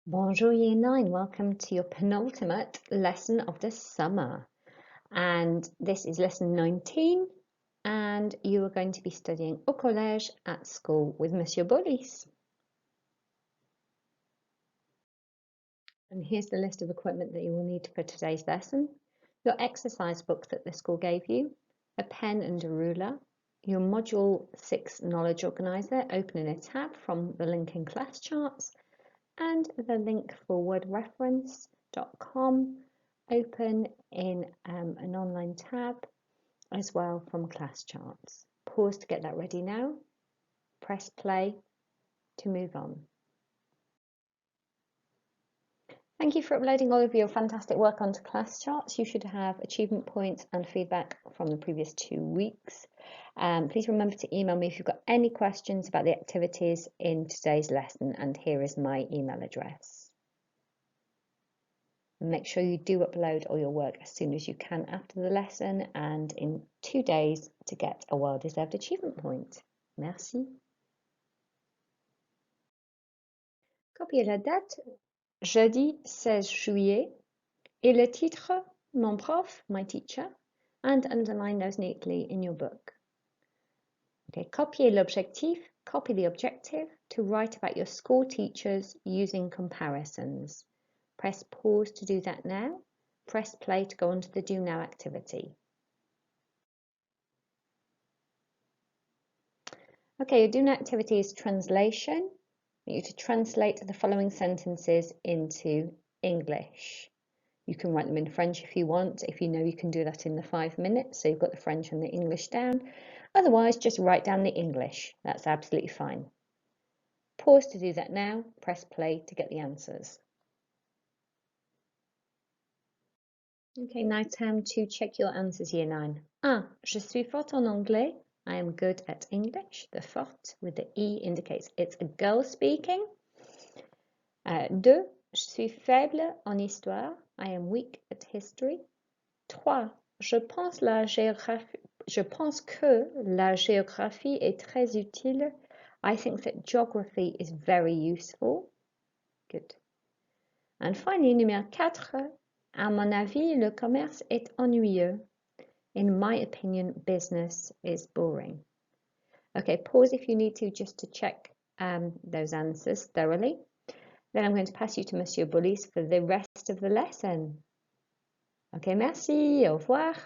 Bonjour Year 9, welcome to your penultimate lesson of the summer. And this is lesson 19, and you are going to be studying au collège at school with Monsieur Bolis. And here's the list of equipment that you will need for today's lesson. Your exercise book that the school gave you, a pen and a ruler, your Module 6 knowledge organizer, open in a tab from the link in class charts, and the link for wordreference.com open in an online tab as well from class charts. Pause to get that ready now. Press play to move on. Thank you for uploading all of your fantastic work onto class charts. You should have achievement points and feedback from the previous 2 weeks. Please remember to email me if you've got any questions about the activities in today's lesson, and here is my email address. Make sure you do upload all your work as soon as you can after the lesson and in 2 days to get a well-deserved achievement point. Merci. Copiez la date, jeudi 16 juillet, et le titre, mon prof, my teacher, and underline those neatly in your book. Okay, copiez l'objectif, copy the objective to write about your school teachers using comparisons. Press pause to do that now. Press play to go on to the Do Now activity. Okay, your Do Now activity is translation. I want you to translate the following sentences into English. You can write them in French if you want, if you know you can do that in the 5 minutes, so you've got the French and the English down. Otherwise, just write down the English. That's absolutely fine. Pause to do that now. Press play to get the answers. Okay, now time to check your answers, Year 9. 1. Je suis forte en anglais. I am good at English. The forte with the E indicates it's a girl speaking. 2. Je suis faible en histoire. I am weak at history. 3. Je pense que la géographie est très utile. I think that geography is very useful. Good. And finally, numéro 4. À mon avis, le commerce est ennuyeux. In my opinion, business is boring. Okay, pause if you need to, just to check those answers thoroughly. Then I'm going to pass you to Monsieur Bolis for the rest of the lesson. Okay, merci, au revoir.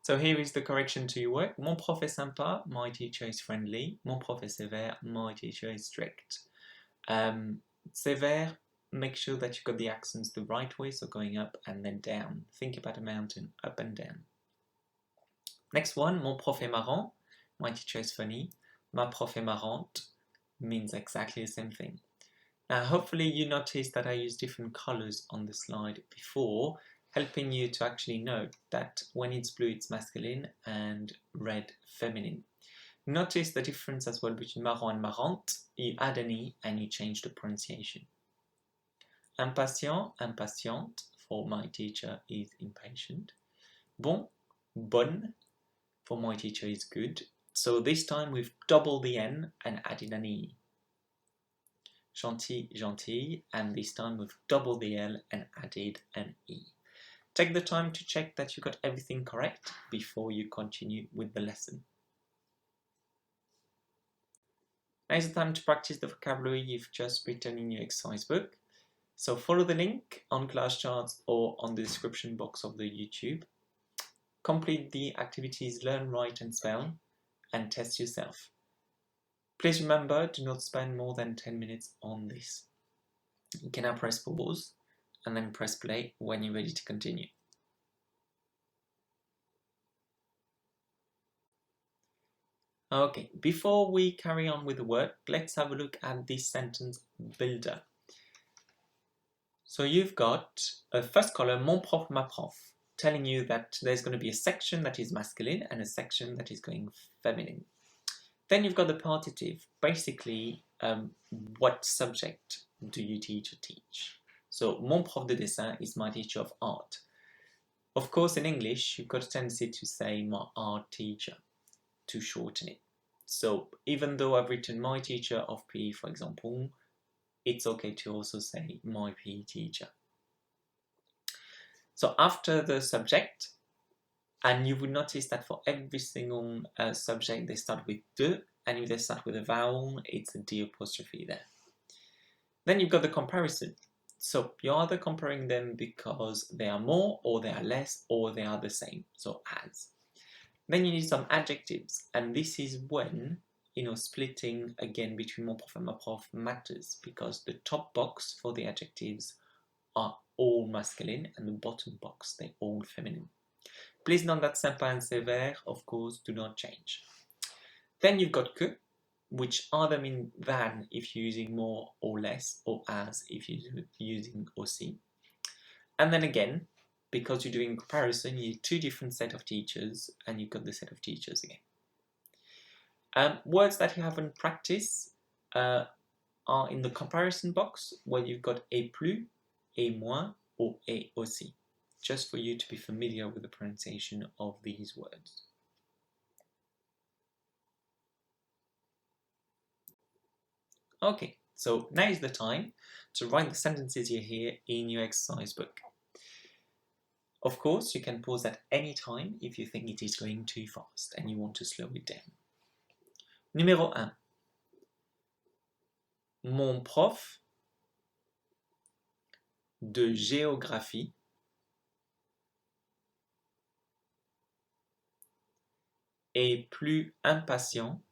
So here is the correction to your work. Mon prof est sympa, my teacher is friendly. Mon prof est sévère, my teacher is strict. Sévère, make sure that you got the accents the right way, so going up and then down. Think about a mountain, up and down. Next one, mon prof est marrant, my teacher is funny. Ma prof est marrante means exactly the same thing. Now hopefully you noticed that I used different colors on the slide before, helping you to actually note that when it's blue it's masculine and red feminine. Notice the difference as well between marrant and marrante. You add an E and you change the pronunciation. Impatient, impatiente, for my teacher is impatient. Bon, bonne, for my teacher is good. So this time we've doubled the N and added an E. Gentil, gentille, and this time we've doubled the L and added an E. Take the time to check that you got everything correct before you continue with the lesson. Now is the time to practice the vocabulary you've just written in your exercise book. So follow the link on class charts or on the description box of the YouTube. Complete the activities Learn, Write and Spell and test yourself. Please remember, do not spend more than 10 minutes on this. You can now press pause and then press play when you're ready to continue. Okay, before we carry on with the work, let's have a look at this sentence builder. So you've got a first column, mon prof, ma prof, telling you that there's going to be a section that is masculine and a section that is going feminine. Then you've got the partitive, basically what subject do you teach or teach? So mon prof de dessin is my teacher of art. Of course, in English, you've got a tendency to say my art teacher, to shorten it. So even though I've written my teacher of PE, for example, it's okay to also say my PE teacher. So after the subject, and you would notice that for every single subject, they start with de, and if they start with a vowel, it's a D apostrophe there. Then you've got the comparison. So you're either comparing them because they are more, or they are less, or they are the same, so as. Then you need some adjectives, and this is when, splitting again between mon prof and ma prof matters, because the top box for the adjectives are all masculine, and the bottom box, they're all feminine. Please note that sympa and sévère, of course, do not change. Then you've got que, which either mean than if you're using more or less, or as if you're using aussi. And then again, because you're doing comparison, you need two different set of teachers, and you've got the set of teachers again. Words that you haven't practiced are in the comparison box, where you've got et plus, et moins, or et aussi, just for you to be familiar with the pronunciation of these words. Okay, so now is the time to write the sentences you hear in your exercise book. Of course, you can pause at any time if you think it is going too fast and you want to slow it down. Numéro 1. Mon prof de géographie est plus impatient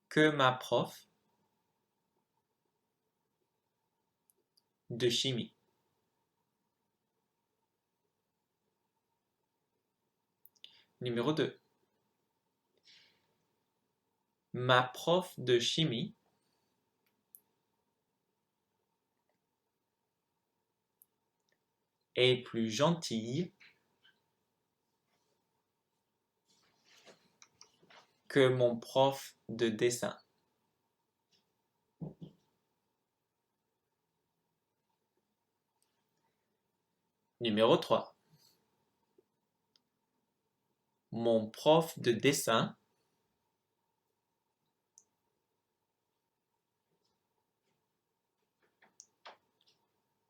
que ma prof de chimie. Numéro 2. Ma prof de chimie est plus gentille que mon prof de dessin. Numéro 3. Mon prof de dessin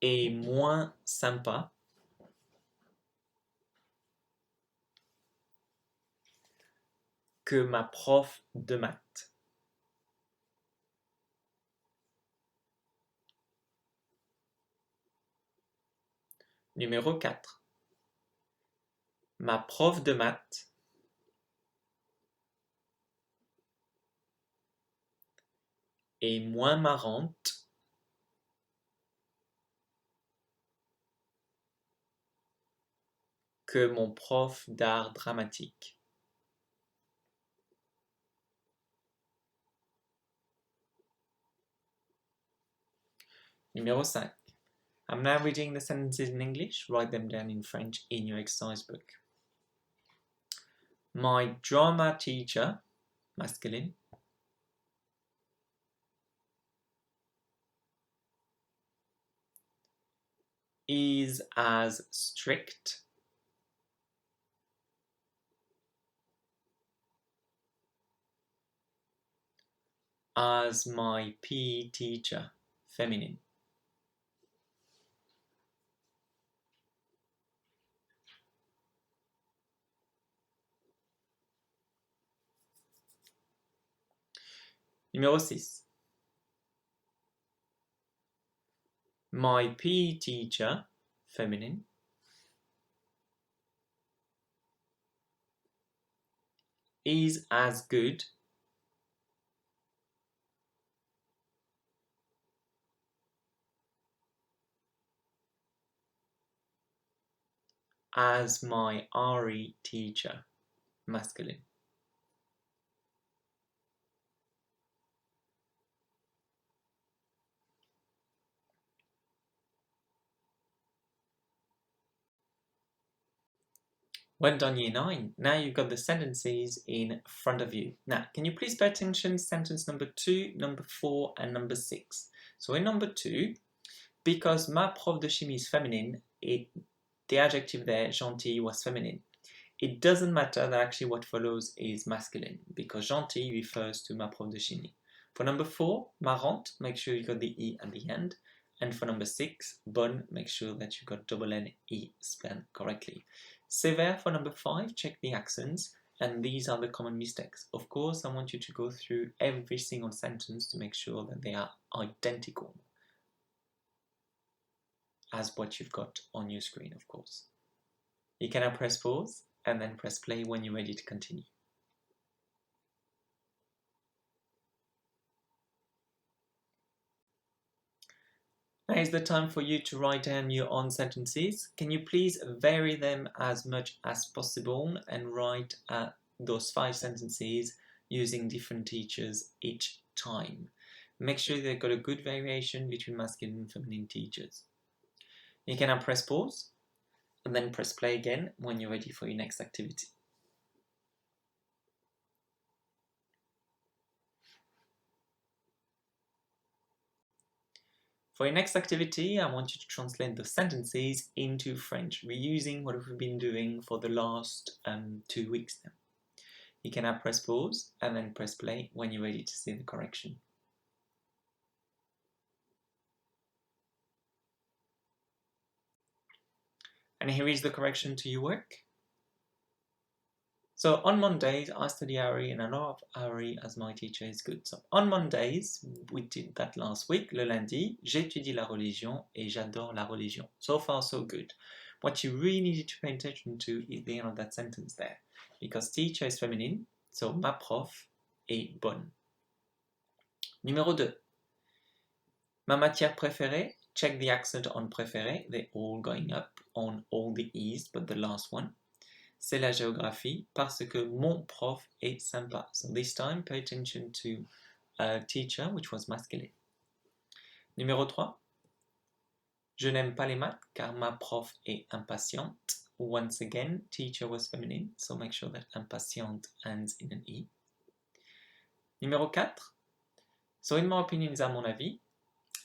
est moins sympa que ma prof de maths. Numéro 4. Ma prof de maths est moins marrante que mon prof d'art dramatique. Numéro 5. I'm now reading the sentences in English. Write them down in French in your exercise book. My drama teacher, masculine, is as strict as my PE teacher, féminine. Numéro 6. My PE teacher, féminine, is as good as my RE teacher, masculine. Well done, Year 9. Now you've got the sentences in front of you. Now, can you please pay attention to sentence number 2, number 4, and number 6. So in number 2, because ma prof de chimie is feminine, the adjective there, gentil, was feminine. It doesn't matter that actually what follows is masculine, because gentil refers to ma prof de chimie. For number 4, marrante, make sure you got the E at the end. And for number 6, bonne, make sure that you got double N-E spelled correctly. Sévère for number 5, check the accents, and these are the common mistakes. Of course, I want you to go through every single sentence to make sure that they are identical as what you've got on your screen, of course. You can now press pause and then press play when you're ready to continue. Now is the time for you to write down your own sentences. Can you please vary them as much as possible and write those 5 sentences using different teachers each time. Make sure they've got a good variation between masculine and feminine teachers. You can now press pause and then press play again when you're ready for your next activity. For your next activity, I want you to translate the sentences into French, reusing what we've been doing for the last 2 weeks now. You can now press pause and then press play when you're ready to see the correction. And here is the correction to your work. So on Mondays, I study Ari and I love Ari as my teacher is good. So on Mondays, we did that last week. Le lundi, j'étudie la religion et j'adore la religion. So far, so good. What you really need to pay attention to is the end of that sentence there. Because teacher is feminine, so ma prof est bonne. Numéro 2. Ma matière préférée, check the accent on préféré. They're all going up on all the E's, but the last one. C'est la géographie parce que mon prof est sympa. So this time, pay attention to teacher, which was masculine. Numéro 3. Je n'aime pas les maths car ma prof est impatiente. Once again, teacher was feminine, so make sure that impatiente ends in an E. Numéro 4. So in my opinion is à mon avis.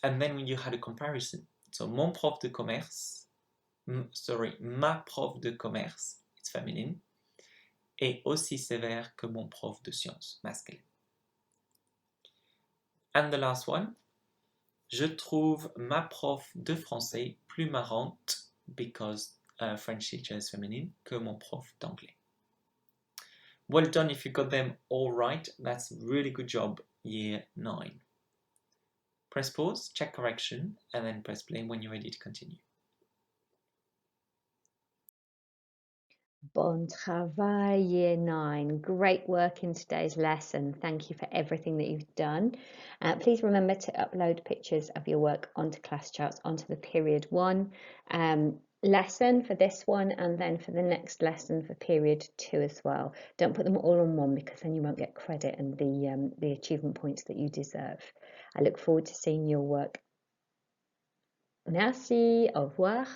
And then when you had a comparison. So mon prof de commerce, ma prof de commerce, it's feminine, est aussi sévère que mon prof de sciences, masculine. And the last one, je trouve ma prof de français plus marrante because French teacher is feminine que mon prof d'anglais. Well done if you got them all right. That's a really good job, year 9. Press pause, check correction, and then press play when you're ready to continue. Bon travail, year 9. Great work in today's lesson. Thank you for everything that you've done. Please remember to upload pictures of your work onto ClassCharts, onto the period 1 lesson for this one, and then for the next lesson for period 2 as well. Don't put them all on one because then you won't get credit and the achievement points that you deserve. I look forward to seeing your work. Merci, au revoir.